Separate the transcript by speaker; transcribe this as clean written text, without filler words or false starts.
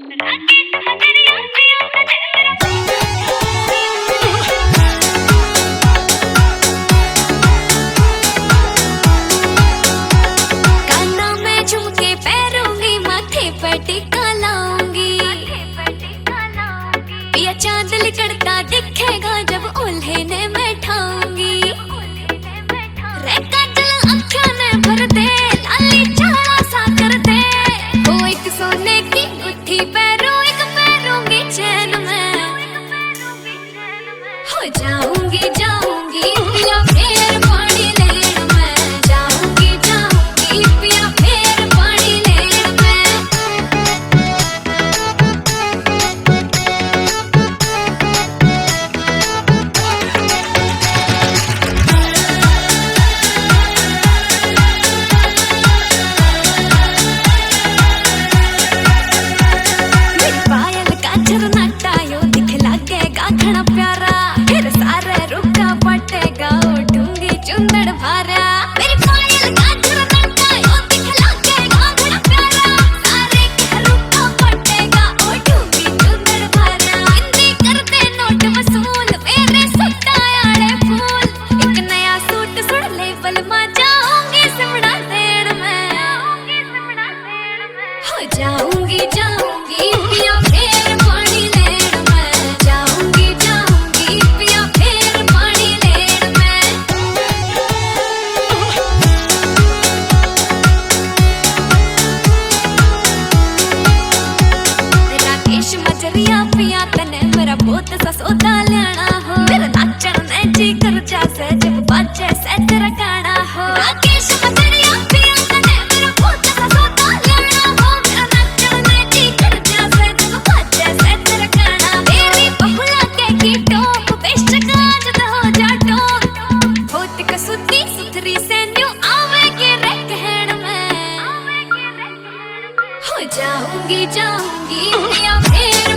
Speaker 1: राकेश मजरिया पिया काना में झुमके पहरुगी माथे पर टिक्का लाऊंगी पिया चांद लिकड़ता दिखेगा जब ओल्हे ने मैं ठाऊंगी रे कजल अखyan भर दे लाली चाला सा कर दे वो एक सोने की गुथी पहरो एक पहरुगी चैन में हो जाऊंगी जाऊंगी पिया फेर पानी लेन में जाऊंगी जाऊंगी पिया फेर पानी लेन में मेरी पायल का झरनाटा यो दिख लागेगा घना प्यारा फिर सारे रुका पटेगा उठूंगी चुंदड़ भारा मेरी पायल का झरनाटा यो दिख लागेगा घना प्यारा सारे के रुका पटेगा उठूंगी चुंदड़ भारा हिंदी करते नोट वसूल मेरे सुट्टायाड़े फूल एक नया सूट सुन लेवल में जाऊंगी सिमड़ा देड़ में हो जाऊंगी जाऊंगी पिया फेर पानी लेन में जाऊंगी जाऊंगी पिया फेर पानी लेन में राकेश मजरिया पिया तने मेरा बहुत सा सौदा लेना हो तेरा नाचन ने जी कर जासे जब बाजे से तेरा गाना हो राकेश मजरिया पिया तने मेरा बहुत सा सौदा लेना हो मेरा नाचन ने जी कर जासे जब बाजे से तेरा गाना तेरी बहुला के टॉप बेशक आज तो हो जा टॉप होत कसुती सुथरी से न्यू आवेगी रे कहण में हो जाऊंगी जाऊंगी पिया फेर